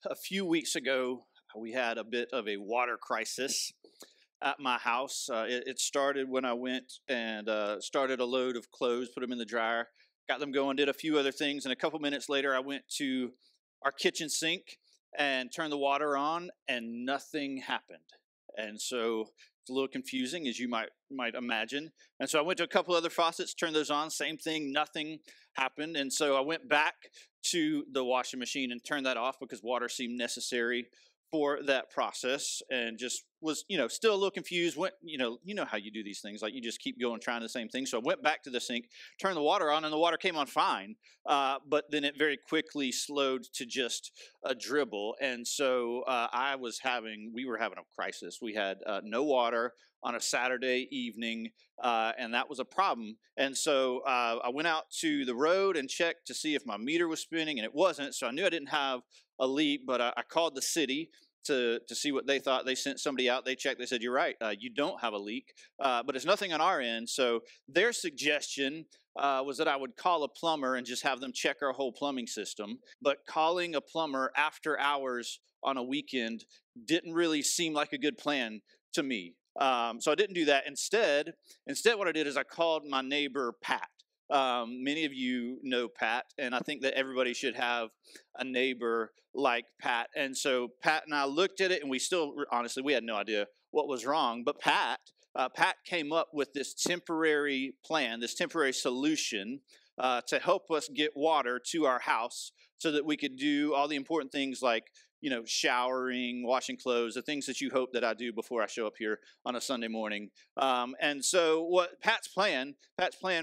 A few weeks ago, we had a bit of a water crisis at my house. It started when I went and started a load of clothes, put them in the dryer, got them going, did a few other things, and a couple minutes later, I went to our kitchen sink and turned the water on, and nothing happened. And so it's a little confusing, as you might imagine. And so I went to a couple other faucets, turned those on, same thing, nothing happened. And so I went back to the washing machine and turned that off because water seemed necessary for that process, and just was, still a little confused. Went, how you do these things, like you just keep going trying the same thing. So I went back to the sink, turned the water on, and the water came on fine. But then it very quickly slowed to just a dribble. And so we were having a crisis. We had no water on a Saturday evening, and that was a problem. And so I went out to the road and checked to see if my meter was spinning, and it wasn't. So I knew I didn't have a leak, but I called the city to see what they thought. They sent somebody out. They checked. They said, "You're right. You don't have a leak, but it's nothing on our end." So their suggestion was that I would call a plumber and just have them check our whole plumbing system. But calling a plumber after hours on a weekend didn't really seem like a good plan to me. So I didn't do that. Instead, what I did is I called my neighbor, Pat. Many of you know Pat, and I think that everybody should have a neighbor like Pat. And so Pat and I looked at it, and honestly, we had no idea what was wrong. But Pat came up with this temporary plan, this temporary solution to help us get water to our house so that we could do all the important things like showering, washing clothes, the things that you hope that I do before I show up here on a Sunday morning. And so what Pat's plan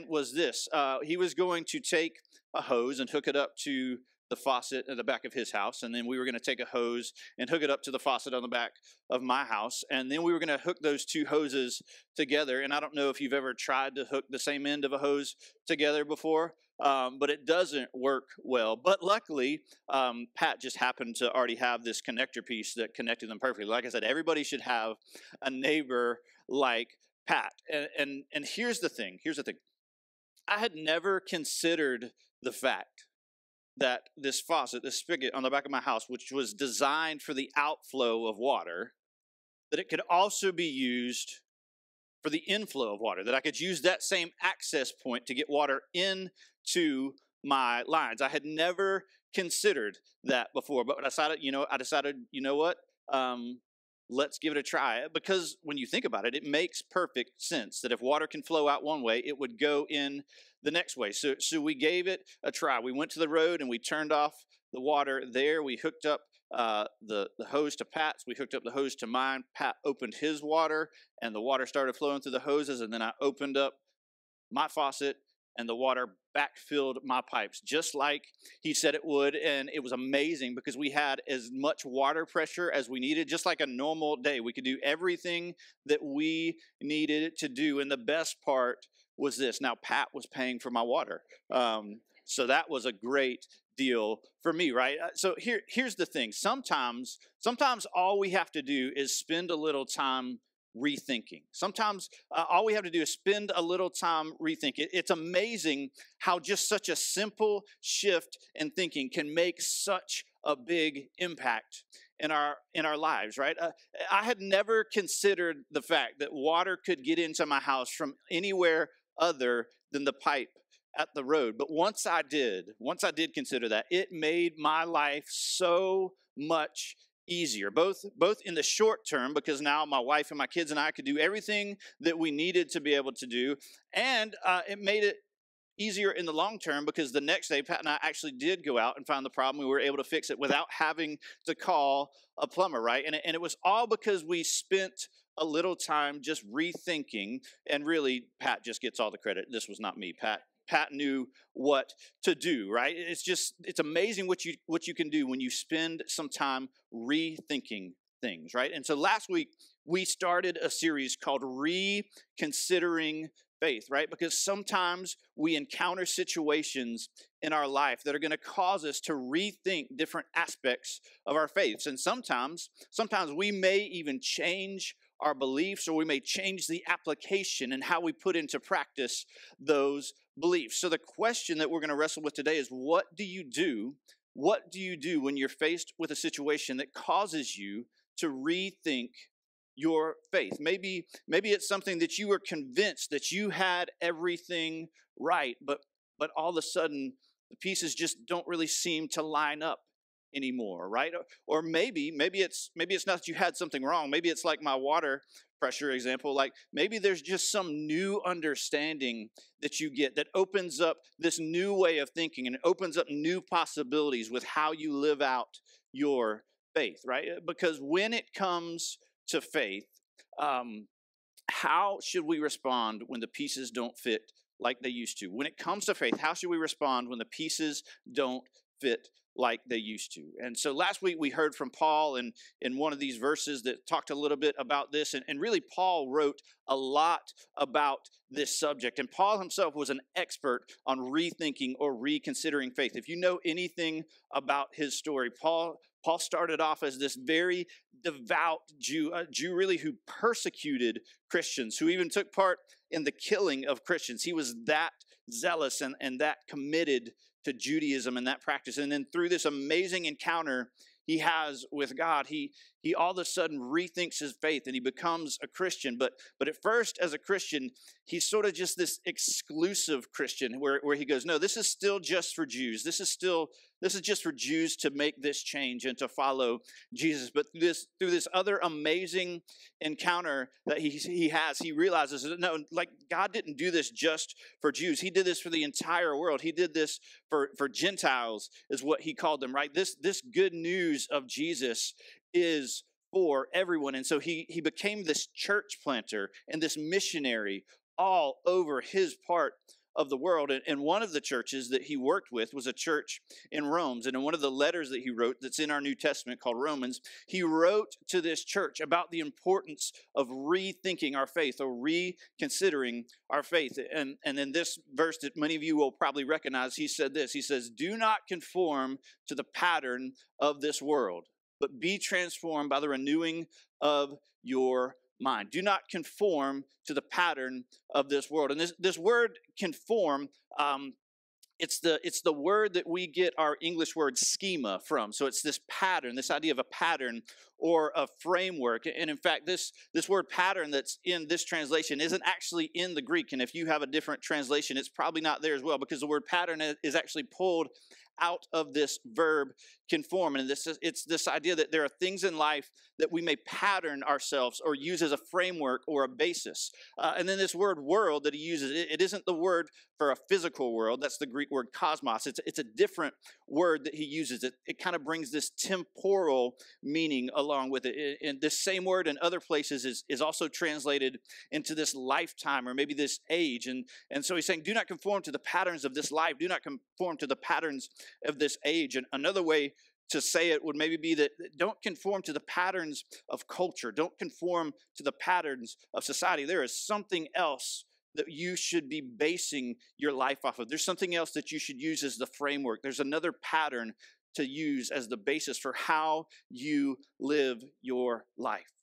was this. He was going to take a hose and hook it up to the faucet at the back of his house. And then we were going to take a hose and hook it up to the faucet on the back of my house. And then we were going to hook those two hoses together. And I don't know if you've ever tried to hook the same end of a hose together before. But it doesn't work well. But luckily, Pat just happened to already have this connector piece that connected them perfectly. Like I said, everybody should have a neighbor like Pat. And here's the thing. I had never considered the fact that this faucet, this spigot on the back of my house, which was designed for the outflow of water, that it could also be used for the inflow of water, that I could use that same access point to get water into my lines. I had never considered that before, but I decided, let's give it a try. Because when you think about it, it makes perfect sense that if water can flow out one way, it would go in the next way. So we gave it a try. We went to the road and we turned off the water there. We hooked up the hose to Pat's. We hooked up the hose to mine. Pat opened his water, and the water started flowing through the hoses. And then I opened up my faucet, and the water backfilled my pipes, just like he said it would. And it was amazing because we had as much water pressure as we needed, just like a normal day. We could do everything that we needed to do. And the best part was this. Now, Pat was paying for my water. So that was a great deal for me, right? So here's the thing. Sometimes all we have to do is spend a little time rethinking. Sometimes all we have to do is spend a little time rethinking. It's amazing how just such a simple shift in thinking can make such a big impact in our lives, right? I had never considered the fact that water could get into my house from anywhere other than the pipe at the road. But once I did consider that, it made my life so much easier, both in the short term, because now my wife and my kids and I could do everything that we needed to be able to do, and it made it easier in the long term because the next day Pat and I actually did go out and find the problem. We were able to fix it without having to call a plumber, right? And it was all because we spent a little time just rethinking, and really Pat just gets all the credit. This was not me. Pat knew what to do, right? It's amazing what you can do when you spend some time rethinking things, right? And so last week we started a series called Reconsidering Faith, right? Because sometimes we encounter situations in our life that are going to cause us to rethink different aspects of our faiths. And sometimes we may even change our beliefs, or we may change the application and how we put into practice those beliefs. So the question that we're going to wrestle with today is, what do you do what do you do when you're faced with a situation that causes you to rethink your faith? Maybe it's something that you were convinced that you had everything right, but all of a sudden the pieces just don't really seem to line up anymore, right? Or maybe it's not that you had something wrong. Maybe it's like my water pressure example. Like maybe there's just some new understanding that you get that opens up this new way of thinking, and it opens up new possibilities with how you live out your faith, right? Because when it comes to faith, how should we respond when the pieces don't fit like they used to? When it comes to faith, how should we respond when the pieces don't fit like they used to? And so last week we heard from Paul in one of these verses that talked a little bit about this. And really Paul wrote a lot about this subject. And Paul himself was an expert on rethinking or reconsidering faith. If you know anything about his story, Paul started off as this very devout Jew, a Jew really who persecuted Christians, who even took part in the killing of Christians. He was that zealous and that committed to Judaism and that practice. And then through this amazing encounter he has with God, he all of a sudden rethinks his faith and he becomes a Christian. But at first, as a Christian, he's sort of just this exclusive Christian where he goes, no, this is still just for Jews. This is just for Jews to make this change and to follow Jesus. But through this other amazing encounter that he has, he realizes that no, like God didn't do this just for Jews. He did this for the entire world. He did this for Gentiles, is what he called them, right? This good news of Jesus is for everyone. And so he became this church planter and this missionary all over his part of the world. And one of the churches that he worked with was a church in Rome. And in one of the letters that he wrote that's in our New Testament called Romans, he wrote to this church about the importance of rethinking our faith or reconsidering our faith. And in this verse that many of you will probably recognize, he said this. He says, "Do not conform to the pattern of this world, but be transformed by the renewing of your mind." Do not conform to the pattern of this world. And this word conform, it's the word that we get our English word schema from. So it's this pattern, this idea of a pattern or a framework. And in fact, this word pattern that's in this translation isn't actually in the Greek. And if you have a different translation, it's probably not there as well, because the word pattern is actually pulled out of this verb conform. And it's this idea that there are things in life that we may pattern ourselves or use as a framework or a basis. And then this word world that he uses, it isn't the word for a physical world. That's the Greek word cosmos. It's a different word that he uses. It kind of brings this temporal meaning along with it. And this same word in other places is also translated into this lifetime or maybe this age. And so he's saying, do not conform to the patterns of this life. Do not conform to the patterns of this age. And another way to say it would maybe be that don't conform to the patterns of culture. Don't conform to the patterns of society. There is something else that you should be basing your life off of. There's something else that you should use as the framework. There's another pattern to use as the basis for how you live your life.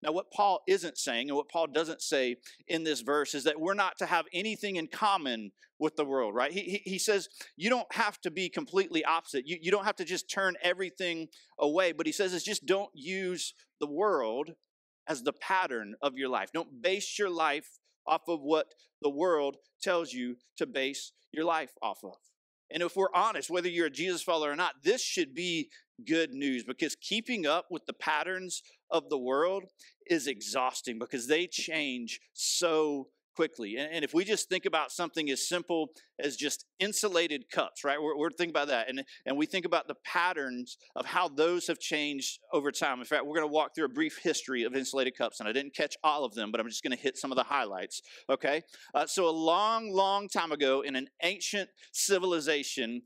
Now, what Paul isn't saying and what Paul doesn't say in this verse is that we're not to have anything in common with the world, right? He says you don't have to be completely opposite. You don't have to just turn everything away. But he says it's just don't use the world as the pattern of your life. Don't base your life off of what the world tells you to base your life off of. And if we're honest, whether you're a Jesus follower or not, this should be good news, because keeping up with the patterns of the world is exhausting because they change so quickly. And if we just think about something as simple as just insulated cups, right? We're thinking about that. And we think about the patterns of how those have changed over time. In fact, we're going to walk through a brief history of insulated cups. And I didn't catch all of them, but I'm just going to hit some of the highlights, okay? So a long, long time ago in an ancient civilization,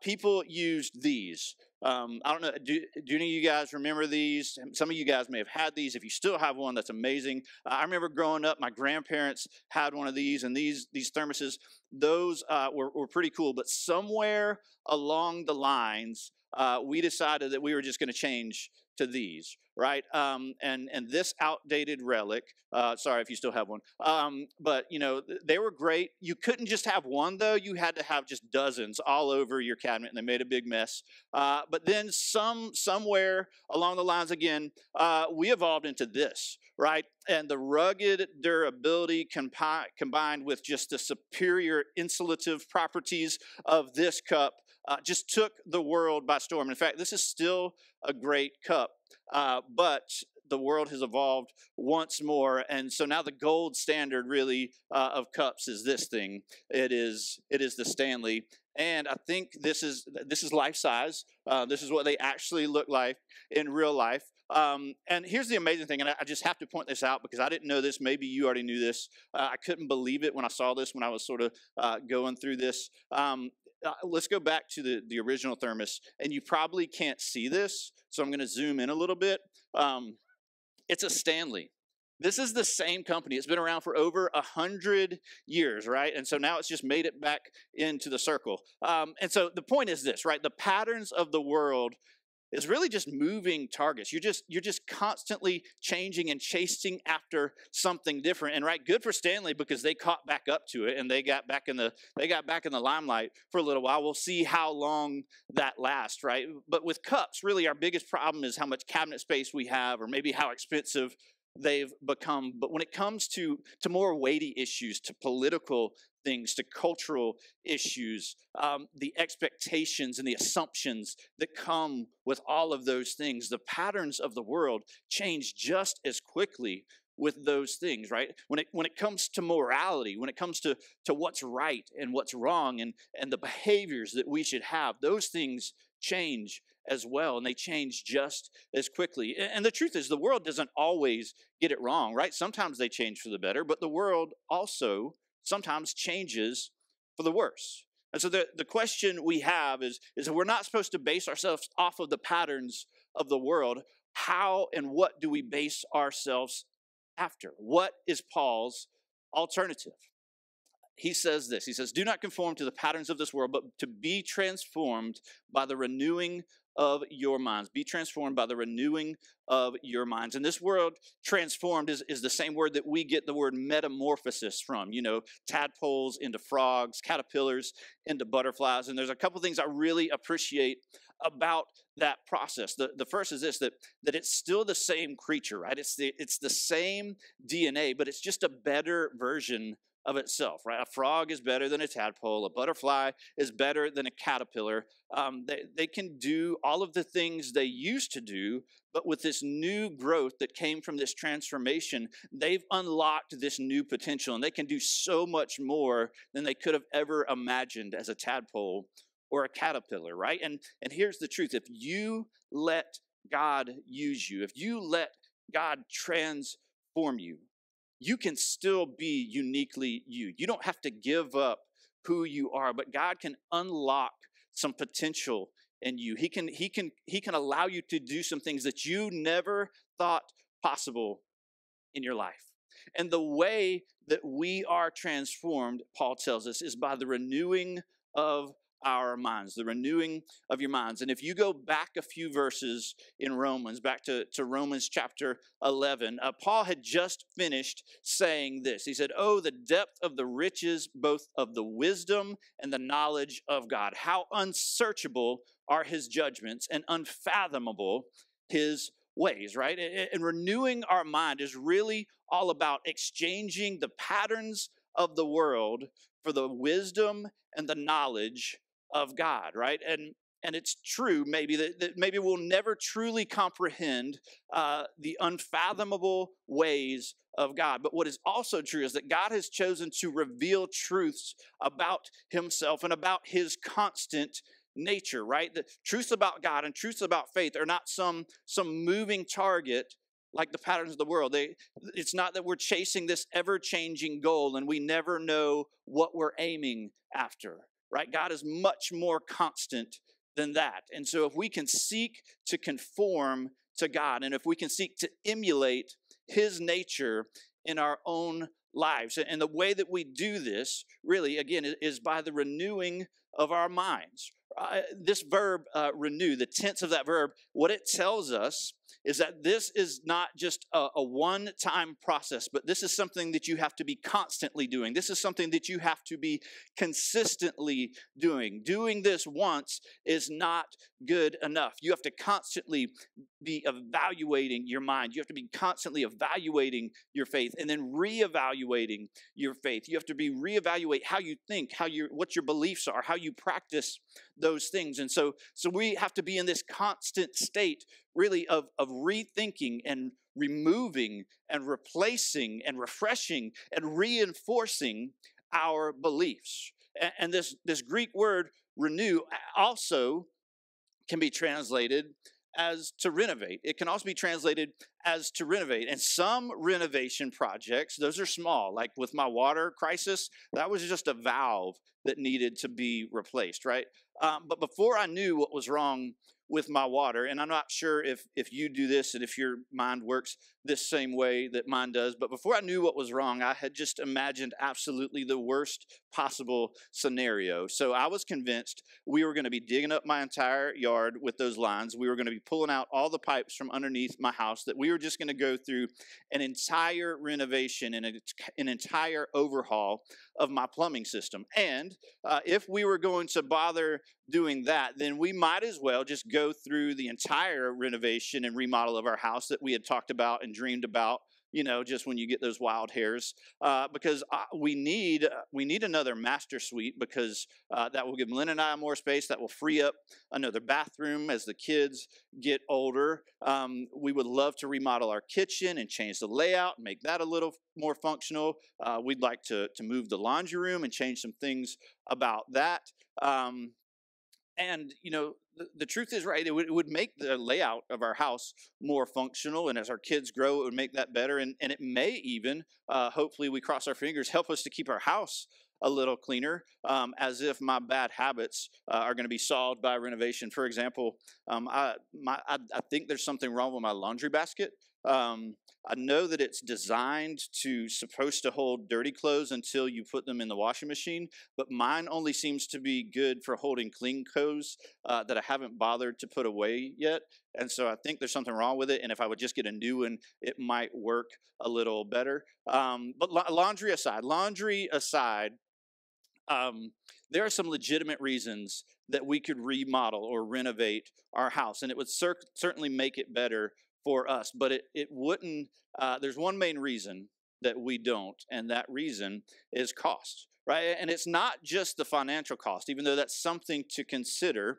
people used these. I don't know, do any of you guys remember these? Some of you guys may have had these. If you still have one, that's amazing. I remember growing up, my grandparents had one of these, and these thermoses, those were pretty cool. But somewhere along the lines, we decided that we were just going to change to these, right? And this outdated relic, sorry if you still have one, but they were great. You couldn't just have one though; you had to have just dozens all over your cabinet, and they made a big mess. But then somewhere along the lines again, we evolved into this, right? And the rugged durability combined with just the superior insulative properties of this cup just took the world by storm. In fact, this is still a great cup, but the world has evolved once more, and so now the gold standard really of cups is this thing. It is the Stanley, and I think this is life size. This is what they actually look like in real life. And here's the amazing thing, and I just have to point this out because I didn't know this. Maybe you already knew this. I couldn't believe it when I saw this when I was sort of going through this. Let's go back to the original thermos, and you probably can't see this, so I'm going to zoom in a little bit. It's a Stanley. This is the same company. It's been around for over 100 years, right? And so now it's just made it back into the circle. And so the point is this, right? The patterns of the world is really just moving targets. You're just constantly changing and chasing after something different. And right, good for Stanley because they caught back up to it and they got back in the limelight for a little while. We'll see how long that lasts, right? But with cups, really our biggest problem is how much cabinet space we have, or maybe how expensive they've become. But when it comes to more weighty issues, to political things, to cultural issues, the expectations and the assumptions that come with all of those things, the patterns of the world change just as quickly with those things, right? When it comes to morality, when it comes to what's right and what's wrong and the behaviors that we should have, those things change as well, and they change just as quickly. And the truth is, the world doesn't always get it wrong, right? Sometimes they change for the better, but the world also sometimes changes for the worse. And so the question we have is that we're not supposed to base ourselves off of the patterns of the world. How and what do we base ourselves after? What is Paul's alternative? He says this. He says, do not conform to the patterns of this world, but to be transformed by the renewing of your minds. Be transformed by the renewing of your minds. And this word transformed is the same word that we get the word metamorphosis from. Tadpoles into frogs, caterpillars into butterflies. And there's a couple things I really appreciate about that process. The first is this, that it's still the same creature, right? It's the same DNA, but it's just a better version of itself, right? A frog is better than a tadpole. A butterfly is better than a caterpillar. They can do all of the things they used to do, but with this new growth that came from this transformation, they've unlocked this new potential, and they can do so much more than they could have ever imagined as a tadpole or a caterpillar, right? And here's the truth. If you let God use you, if you let God transform you, you can still be uniquely you. You don't have to give up who you are, but God can unlock some potential in you. He can allow you to do some things that you never thought possible in your life. And the way that we are transformed, Paul tells us, is by the renewing of our minds, the renewing of your minds. And if you go back a few verses in Romans, back to Romans chapter 11, Paul had just finished saying this. He said, oh, the depth of the riches, both of the wisdom and the knowledge of God. How unsearchable are his judgments and unfathomable his ways, right? And renewing our mind is really all about exchanging the patterns of the world for the wisdom and the knowledge of God, right? And it's true maybe that maybe we'll never truly comprehend the unfathomable ways of God. But what is also true is that God has chosen to reveal truths about himself and about his constant nature, right? The truths about God and truths about faith are not some moving target like the patterns of the world. It's not that we're chasing this ever-changing goal and we never know what we're aiming after, right? God is much more constant than that. And so if we can seek to conform to God, and if we can seek to emulate his nature in our own lives, and the way that we do this, really, again, is by the renewing of our minds. this verb, renew, the tense of that verb, what it tells us is that this is not just a one-time process, but this is something that you have to be constantly doing. This is something that you have to be consistently doing. Doing this once is not good enough. You have to constantly be evaluating your mind. You have to be constantly evaluating your faith and then reevaluating your faith. You have to be reevaluate how you think, what your beliefs are, how you practice those things. And so we have to be in this constant state really of rethinking and removing and replacing and refreshing and reinforcing our beliefs. And this Greek word renew also can be translated as to renovate. It can also be translated as to renovate. And some renovation projects, those are small. Like with my water crisis, that was just a valve that needed to be replaced, right? But before I knew what was wrong with my water, and I'm not sure if you do this and if your mind works this same way that mine does, but before I knew what was wrong, I had just imagined absolutely the worst possible scenario. So I was convinced we were going to be digging up my entire yard with those lines. We were going to be pulling out all the pipes from underneath my house, that we were just going to go through an entire renovation and an entire overhaul of my plumbing system. And if we were going to bother doing that, then we might as well just go through the entire renovation and remodel of our house that we had talked about and dreamed about, just when you get those wild hairs, because we need another master suite, because that will give Lynn and I more space. That will free up another bathroom as the kids get older. We would love to remodel our kitchen and change the layout, make that a little more functional. We'd like to move the laundry room and change some things about that. And, the truth is, right, it would make the layout of our house more functional. And as our kids grow, it would make that better. And it may even, hopefully we cross our fingers, help us to keep our house a little cleaner, as if my bad habits are going to be solved by renovation. For example, I think there's something wrong with my laundry basket. I know that it's supposed to hold dirty clothes until you put them in the washing machine, but mine only seems to be good for holding clean clothes that I haven't bothered to put away yet. And so I think there's something wrong with it. And if I would just get a new one, it might work a little better. But laundry aside, there are some legitimate reasons that we could remodel or renovate our house, and it would certainly make it better for us. But it wouldn't. There's one main reason that we don't, and that reason is cost, right? And it's not just the financial cost, even though that's something to consider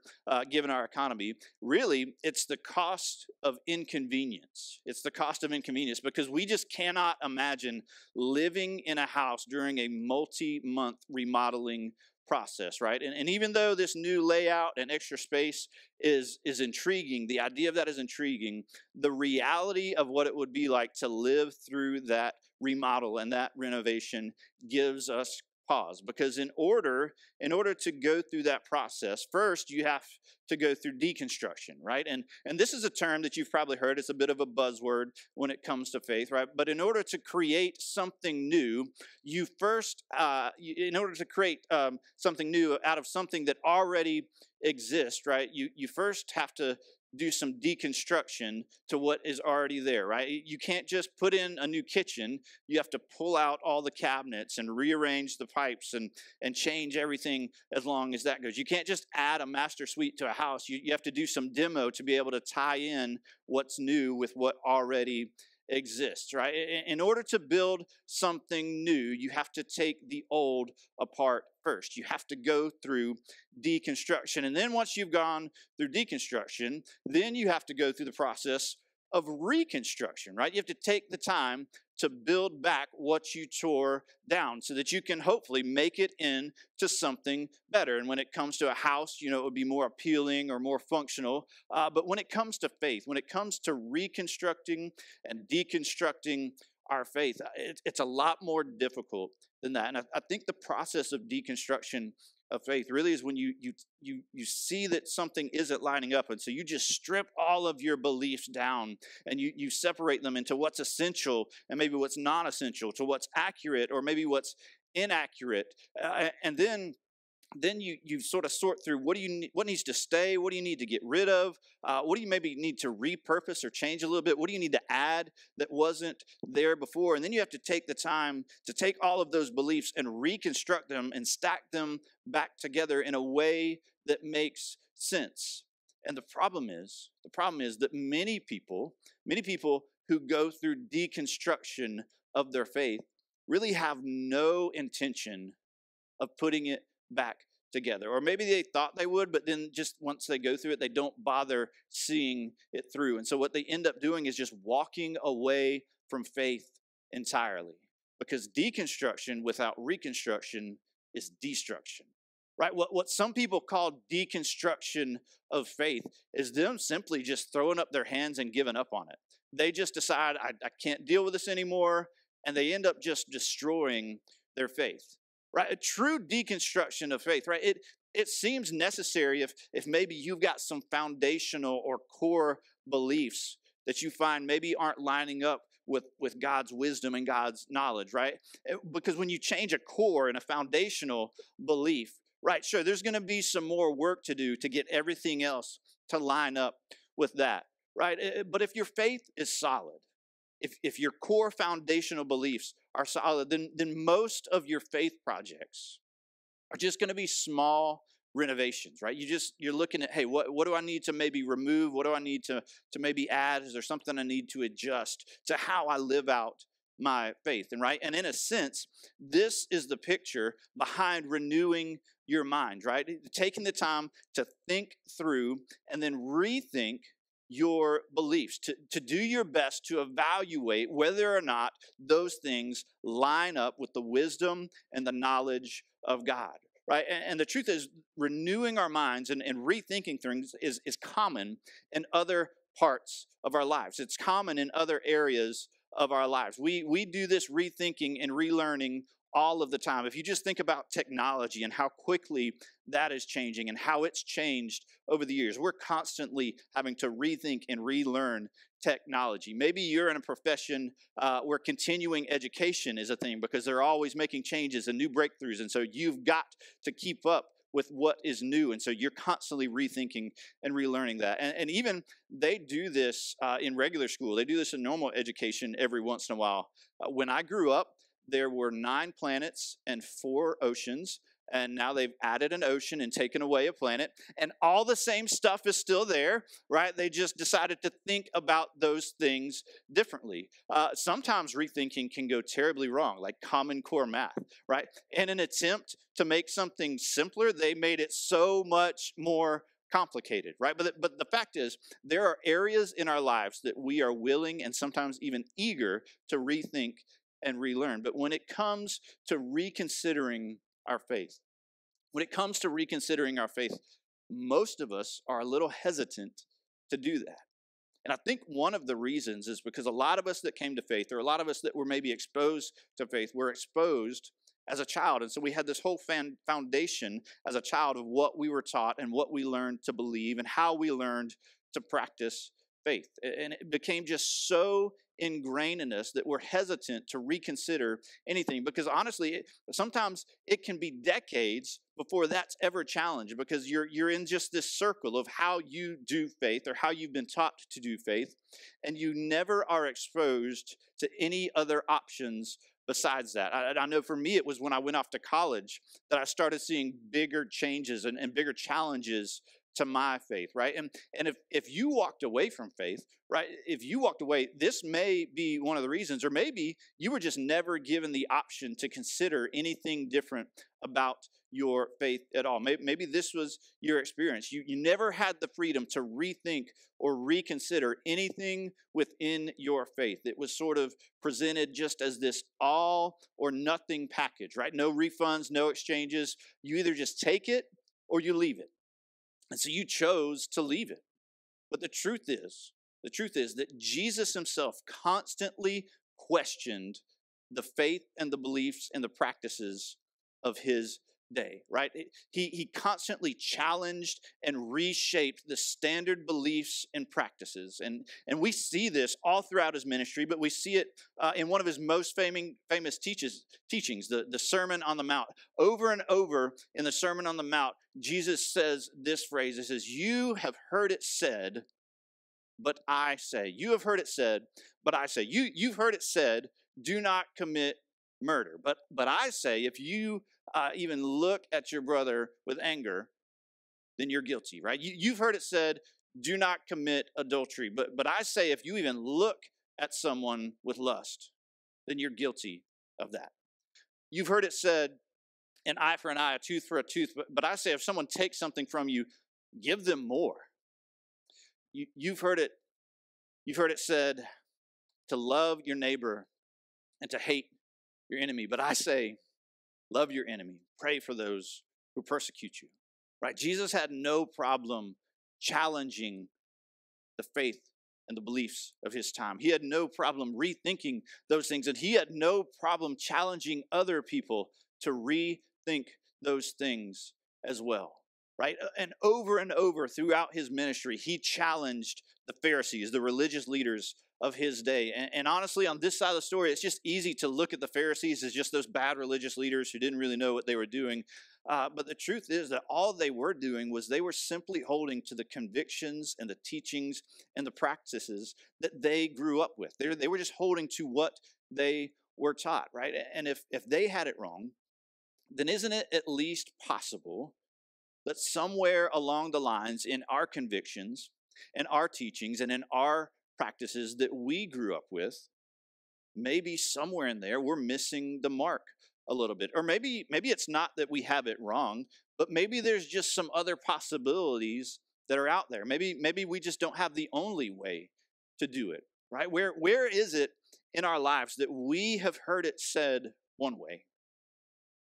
given our economy. Really, it's the cost of inconvenience. It's the cost of inconvenience, because we just cannot imagine living in a house during a multi-month remodeling process, right? And even though this new layout and extra space is intriguing, the idea of that is intriguing, the reality of what it would be like to live through that remodel and that renovation gives us pause. Because in order to go through that process, first you have to go through deconstruction, right? And this is a term that you've probably heard. It's a bit of a buzzword when it comes to faith, right? But in order to create something new, in order to create something new out of something that already exists, right? You first have to do some deconstruction to what is already there, right? You can't just put in a new kitchen. You have to pull out all the cabinets and rearrange the pipes and change everything as long as that goes. You can't just add a master suite to a house. You have to do some demo to be able to tie in what's new with what already exists, right? In order to build something new, you have to take the old apart first. You have to go through deconstruction. And then once you've gone through deconstruction, then you have to go through the process of reconstruction, right? You have to take the time to build back what you tore down so that you can hopefully make it into something better. And when it comes to a house, it would be more appealing or more functional. But when it comes to faith, when it comes to reconstructing and deconstructing our faith, it's a lot more difficult than that. And I think the process of deconstruction of faith really is when you see that something isn't lining up, and so you just strip all of your beliefs down and you separate them into what's essential and maybe what's non-essential, to what's accurate or maybe what's inaccurate, and then then you sort of sort through what needs to stay, what do you need to get rid of, what do you maybe need to repurpose or change a little bit, what do you need to add that wasn't there before, and then you have to take the time to take all of those beliefs and reconstruct them and stack them back together in a way that makes sense. And the problem is that many people who go through deconstruction of their faith really have no intention of putting it back together. Or maybe they thought they would, but then just once they go through it, they don't bother seeing it through. And so what they end up doing is just walking away from faith entirely. Because deconstruction without reconstruction is destruction. Right? What some people call deconstruction of faith is them simply just throwing up their hands and giving up on it. They just decide, I can't deal with this anymore, and they end up just destroying their faith. Right? A true deconstruction of faith, right? It seems necessary if maybe you've got some foundational or core beliefs that you find maybe aren't lining up with God's wisdom and God's knowledge, right? Because when you change a core and a foundational belief, right, sure, there's going to be some more work to do to get everything else to line up with that, right? But if your faith is solid, if your core foundational beliefs are solid, then most of your faith projects are just going to be small renovations, right? You're looking at, hey, what do I need to maybe remove? What do I need to maybe add? Is there something I need to adjust to how I live out my faith? And right, and in a sense, this is the picture behind renewing your mind, right? Taking the time to think through and then rethink your beliefs, to do your best to evaluate whether or not those things line up with the wisdom and the knowledge of God, right? And the truth is, renewing our minds and rethinking things is common in other parts of our lives. It's common in other areas of our lives. We do this rethinking and relearning all of the time. If you just think about technology and how quickly that is changing and how it's changed over the years, we're constantly having to rethink and relearn technology. Maybe you're in a profession where continuing education is a thing because they're always making changes and new breakthroughs, and so you've got to keep up with what is new, and so you're constantly rethinking and relearning that. And even they do this in regular school. They do this in normal education every once in a while. When I grew up, there were 9 planets and 4 oceans, and now they've added an ocean and taken away a planet, and all the same stuff is still there, right? They just decided to think about those things differently. Sometimes rethinking can go terribly wrong, like Common Core math, right? In an attempt to make something simpler, they made it so much more complicated, right? But the fact is, there are areas in our lives that we are willing and sometimes even eager to rethink and relearn. But when it comes to reconsidering our faith, most of us are a little hesitant to do that. And I think one of the reasons is because a lot of us that came to faith, or a lot of us that were maybe exposed to faith, were exposed as a child. And so we had this whole foundation as a child of what we were taught and what we learned to believe and how we learned to practice faith. And it became just so ingrained in us that we're hesitant to reconsider anything, because honestly, sometimes it can be decades before that's ever challenged, because you're in just this circle of how you do faith or how you've been taught to do faith, and you never are exposed to any other options besides that. I know for me, it was when I went off to college that I started seeing bigger changes and bigger challenges to my faith, right? And if you walked away from faith, right, if you walked away, this may be one of the reasons, or maybe you were just never given the option to consider anything different about your faith at all. Maybe this was your experience. You never had the freedom to rethink or reconsider anything within your faith. It was sort of presented just as this all or nothing package, right? No refunds, no exchanges. You either just take it or you leave it. And so you chose to leave it. But the truth is that Jesus himself constantly questioned the faith and the beliefs and the practices of his day, right? He constantly challenged and reshaped the standard beliefs and practices. And we see this all throughout his ministry, but we see it in one of his most famous teachings, the Sermon on the Mount. Over and over in the Sermon on the Mount, Jesus says this phrase. It says, "You have heard it said, but I say." You have heard it said, but I say. You've heard it said, "Do not commit murder." But I say, if you even look at your brother with anger, then you're guilty, right? You've heard it said, "Do not commit adultery." But I say, if you even look at someone with lust, then you're guilty of that. You've heard it said, "An eye for an eye, a tooth for a tooth." But I say, if someone takes something from you, give them more. You've heard it said to love your neighbor and to hate your enemy. But I say, love your enemy. Pray for those who persecute you. Right? Jesus had no problem challenging the faith and the beliefs of his time. He had no problem rethinking those things. And he had no problem challenging other people to rethink those things as well. Right? And over throughout his ministry, he challenged the Pharisees, the religious leaders of his day. And honestly, on this side of the story, it's just easy to look at the Pharisees as just those bad religious leaders who didn't really know what they were doing. But the truth is that all they were doing was they were simply holding to the convictions and the teachings and the practices that they grew up with. They were just holding to what they were taught, right? And if they had it wrong, then isn't it at least possible that somewhere along the lines in our convictions and our teachings and in our practices that we grew up with, maybe somewhere in there we're missing the mark a little bit? Or maybe it's not that we have it wrong, but maybe there's just some other possibilities that are out there. Maybe we just don't have the only way to do it, right? Where is it in our lives that we have heard it said one way,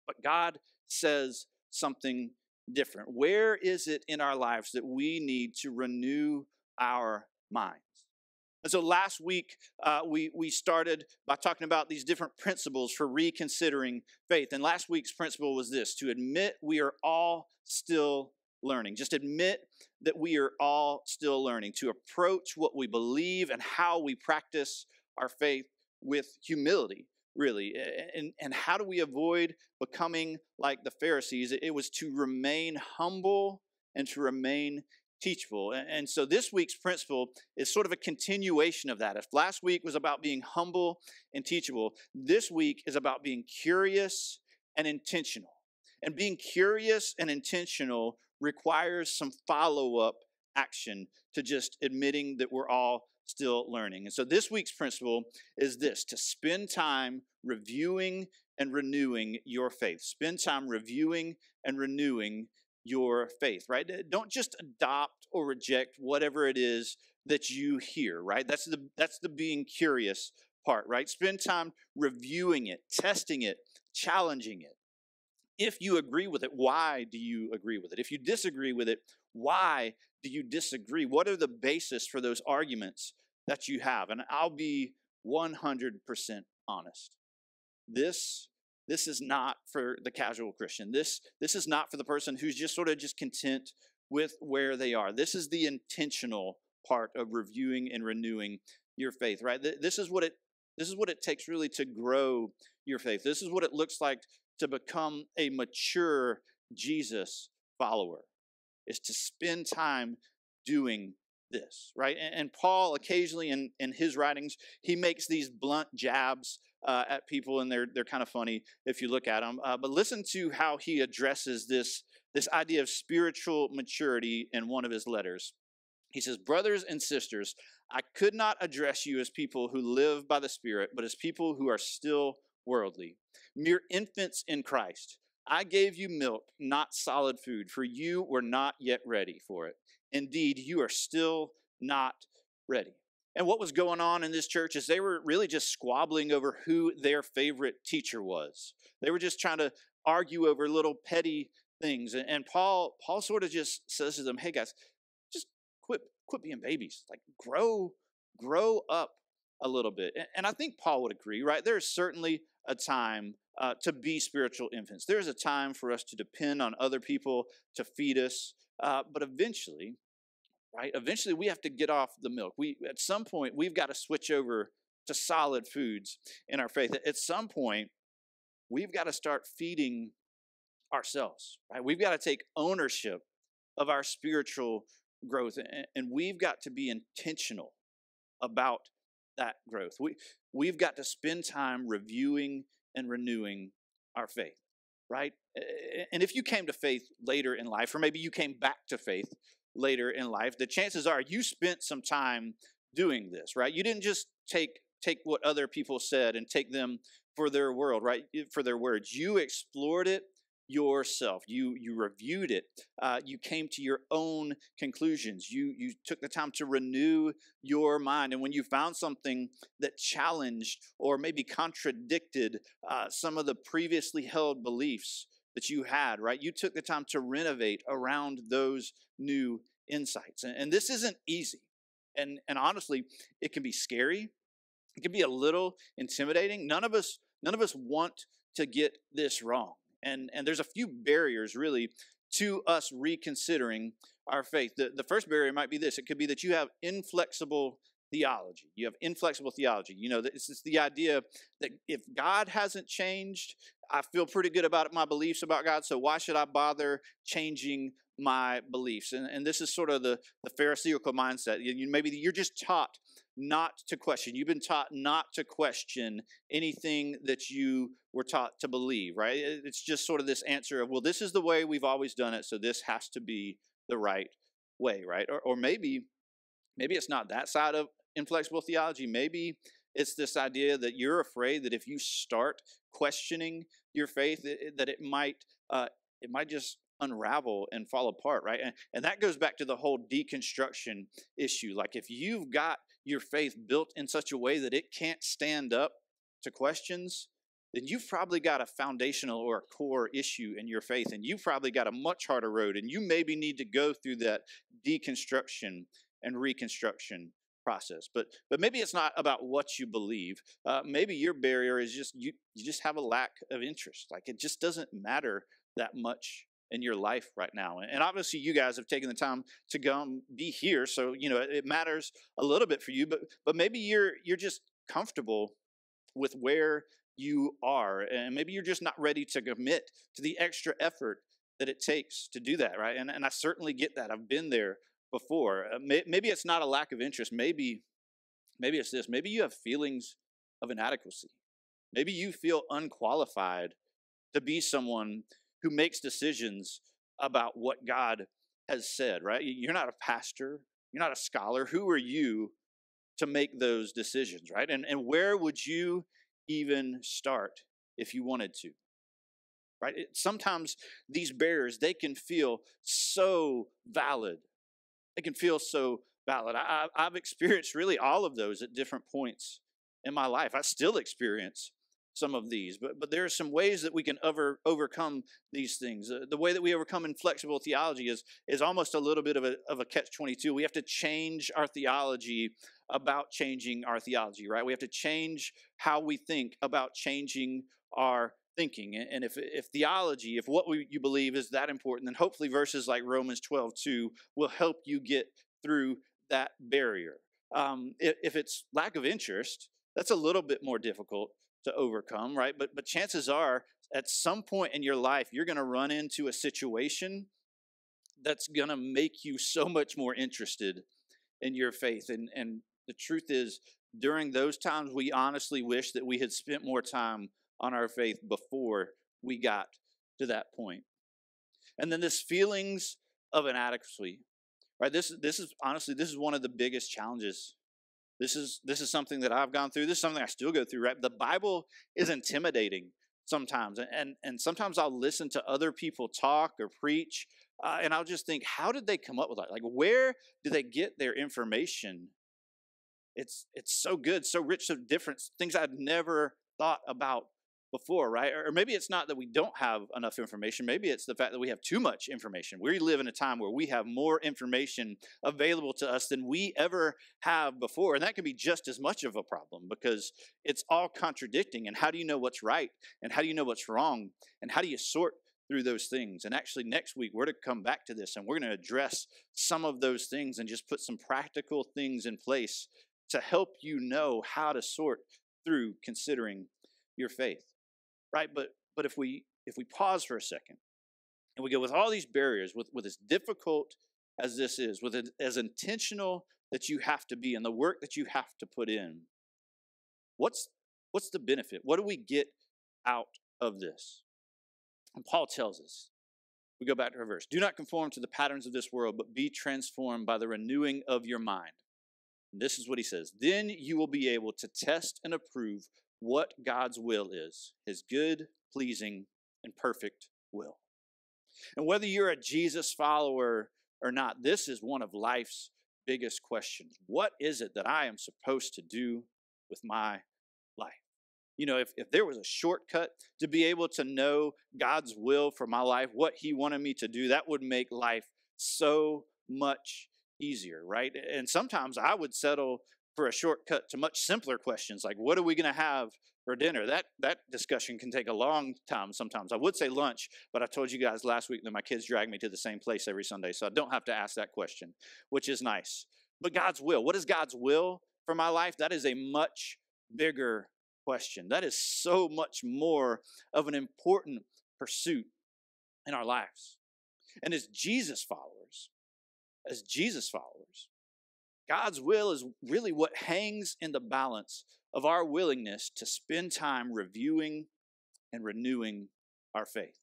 but God says something different? Where is it in our lives that we need to renew our minds? And so last week, we started by talking about these different principles for reconsidering faith. And last week's principle was this: to admit we are all still learning. Just admit that we are all still learning, to approach what we believe and how we practice our faith with humility, really. And how do we avoid becoming like the Pharisees? It was to remain humble and to remain teachable. And so this week's principle is sort of a continuation of that. If last week was about being humble and teachable, this week is about being curious and intentional. And being curious and intentional requires some follow-up action to just admitting that we're all still learning. And so this week's principle is this: to spend time reviewing and renewing your faith. Spend time reviewing and renewing your faith, right? Don't just adopt or reject whatever it is that you hear, right? That's the being curious part, right? Spend time reviewing it, testing it, challenging it. If you agree with it, why do you agree with it? If you disagree with it, why do you disagree? What are the basis for those arguments that you have? And I'll be 100% honest. This is not for the casual Christian. This is not for the person who's just sort of just content with where they are. This is the intentional part of reviewing and renewing your faith, right? This is what it takes really to grow your faith. This is what it looks like to become a mature Jesus follower, is to spend time doing this, right? And Paul occasionally in his writings, he makes these blunt jabs at people, and they're kind of funny if you look at them. But listen to how he addresses this idea of spiritual maturity in one of his letters. He says, "Brothers and sisters, I could not address you as people who live by the Spirit, but as people who are still worldly, mere infants in Christ. I gave you milk, not solid food, for you were not yet ready for it. Indeed, you are still not ready." And what was going on in this church is they were really just squabbling over who their favorite teacher was. They were just trying to argue over little petty things. And Paul sort of just says to them, "Hey guys, just quit being babies. Like grow up a little bit." And I think Paul would agree, right? There's certainly a time to be spiritual infants. There's a time for us to depend on other people to feed us, but eventually, right? Eventually, we have to get off the milk. At some point, we've got to switch over to solid foods in our faith. At some point, we've got to start feeding ourselves, right? We've got to take ownership of our spiritual growth, and we've got to be intentional about that growth. We've got to spend time reviewing and renewing our faith, right? And if you came to faith later in life, or maybe you came back to faith later in life, the chances are you spent some time doing this, right? You didn't just take what other people said and take them for their world, right? For their words. You explored it yourself. You reviewed it. You came to your own conclusions. You took the time to renew your mind. And when you found something that challenged or maybe contradicted some of the previously held beliefs that you had, right? You took the time to renovate around those new insights. And this isn't easy. And honestly, it can be scary. It can be a little intimidating. None of us want to get this wrong. And there's a few barriers, really, to us reconsidering our faith. The first barrier might be this. It could be that you have inflexible theology. You have inflexible theology. You know, it's the idea that if God hasn't changed, I feel pretty good about my beliefs about God, so why should I bother changing my beliefs? And this is sort of the Pharisaical mindset. Maybe you're just taught not to question. You've been taught not to question anything that you were taught to believe, right? It's just sort of this answer of, well, this is the way we've always done it, so this has to be the right way, right? Or maybe it's not that side of inflexible theology. Maybe it's this idea that you're afraid that if you start questioning your faith, that it might just unravel and fall apart, right? And that goes back to the whole deconstruction issue. Like if you've got your faith built in such a way that it can't stand up to questions, then you've probably got a foundational or a core issue in your faith, and you've probably got a much harder road, and you maybe need to go through that deconstruction and reconstruction process. But maybe it's not about what you believe. Maybe your barrier is just you just have a lack of interest. Like it just doesn't matter that much in your life right now. And obviously you guys have taken the time to come be here, so you know it matters a little bit for you, but maybe you're just comfortable with where you are, and maybe you're just not ready to commit to the extra effort that it takes to do that, right? And I certainly get that. I've been there before. Maybe it's not a lack of interest. Maybe it's this. Maybe you have feelings of inadequacy. Maybe you feel unqualified to be someone who makes decisions about what God has said, right? You're not a pastor. You're not a scholar. Who are you to make those decisions, right? And where would you even start if you wanted to, right? Sometimes these barriers, they can feel so valid. They can feel so valid. I've experienced really all of those at different points in my life. I still experience some of these, but there are some ways that we can overcome these things. The way that we overcome inflexible theology is almost a little bit of a catch-22. We have to change our theology about changing our theology, right? We have to change how we think about changing our thinking. And if theology, if what you believe is that important, then hopefully verses like Romans 12:2 will help you get through that barrier. If it's lack of interest, that's a little bit more difficult to overcome, right? But chances are at some point in your life, you're going to run into a situation that's going to make you so much more interested in your faith. And the truth is, during those times, we honestly wish that we had spent more time on our faith before we got to that point. And then this feelings of inadequacy, right? This is honestly, this is one of the biggest challenges. This is something that I've gone through. This is something I still go through, right? The Bible is intimidating sometimes. And sometimes I'll listen to other people talk or preach, and I'll just think, how did they come up with that? Like, where do they get their information? It's so good, so rich of different things I'd never thought about before, right? Or maybe it's not that we don't have enough information. Maybe it's the fact that we have too much information. We live in a time where we have more information available to us than we ever have before. And that can be just as much of a problem because it's all contradicting. And how do you know what's right? And how do you know what's wrong? And how do you sort through those things? And actually next week, we're to come back to this and we're going to address some of those things and just put some practical things in place to help you know how to sort through considering your faith. Right, but if we pause for a second and we go with all these barriers, with as difficult as this is, with it as intentional that you have to be and the work that you have to put in, what's the benefit? What do we get out of this? And Paul tells us, we go back to our verse, do not conform to the patterns of this world, but be transformed by the renewing of your mind. And this is what he says, then you will be able to test and approve what God's will is, his good, pleasing, and perfect will. And whether you're a Jesus follower or not, this is one of life's biggest questions. What is it that I am supposed to do with my life? You know, if there was a shortcut to be able to know God's will for my life, what he wanted me to do, that would make life so much easier, right? And sometimes I would settle for a shortcut to much simpler questions like, what are we going to have for dinner? That discussion can take a long time sometimes. I would say lunch, but I told you guys last week that my kids drag me to the same place every Sunday, so I don't have to ask that question, which is nice. But God's will, what is God's will for my life? That is a much bigger question. That is so much more of an important pursuit in our lives. And as Jesus followers, God's will is really what hangs in the balance of our willingness to spend time reviewing and renewing our faith.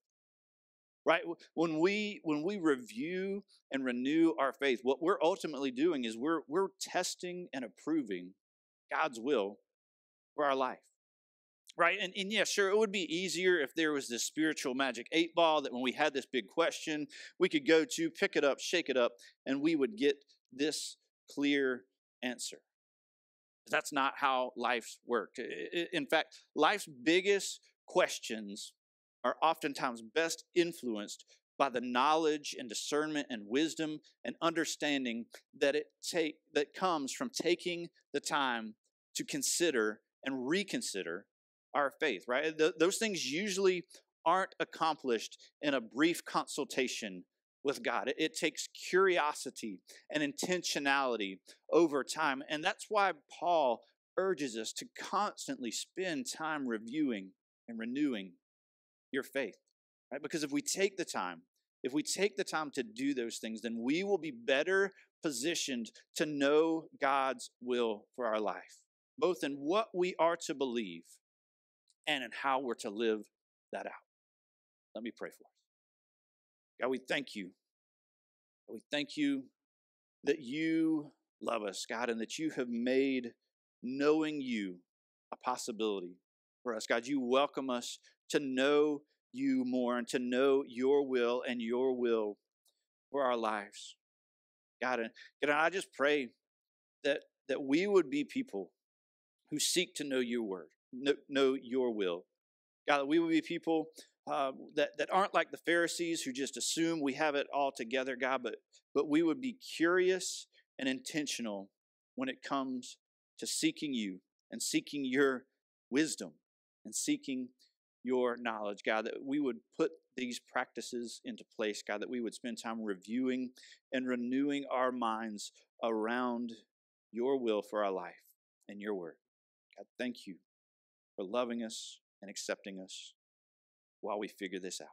Right? When we review and renew our faith, what we're ultimately doing is we're testing and approving God's will for our life. Right? And yeah, sure, it would be easier if there was this spiritual magic 8-ball that when we had this big question, we could go to, pick it up, shake it up, and we would get this clear answer. That's not how life's worked. In fact, life's biggest questions are oftentimes best influenced by the knowledge and discernment and wisdom and understanding that comes from taking the time to consider and reconsider our faith, right? Those things usually aren't accomplished in a brief consultation with God. It takes curiosity and intentionality over time. And that's why Paul urges us to constantly spend time reviewing and renewing your faith, right? Because if we take the time to do those things, then we will be better positioned to know God's will for our life, both in what we are to believe and in how we're to live that out. Let me pray for us. God, we thank you. We thank you that you love us, God, and that you have made knowing you a possibility for us. God, you welcome us to know you more and to know your will and your will for our lives. God, and I just pray that we would be people who seek to know your word, know your will. God, that we would be people that aren't like the Pharisees who just assume we have it all together, God, but we would be curious and intentional when it comes to seeking you and seeking your wisdom and seeking your knowledge, God, that we would put these practices into place, God, that we would spend time reviewing and renewing our minds around your will for our life and your word. God, thank you for loving us and accepting us while we figure this out.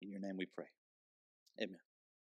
In your name we pray. Amen.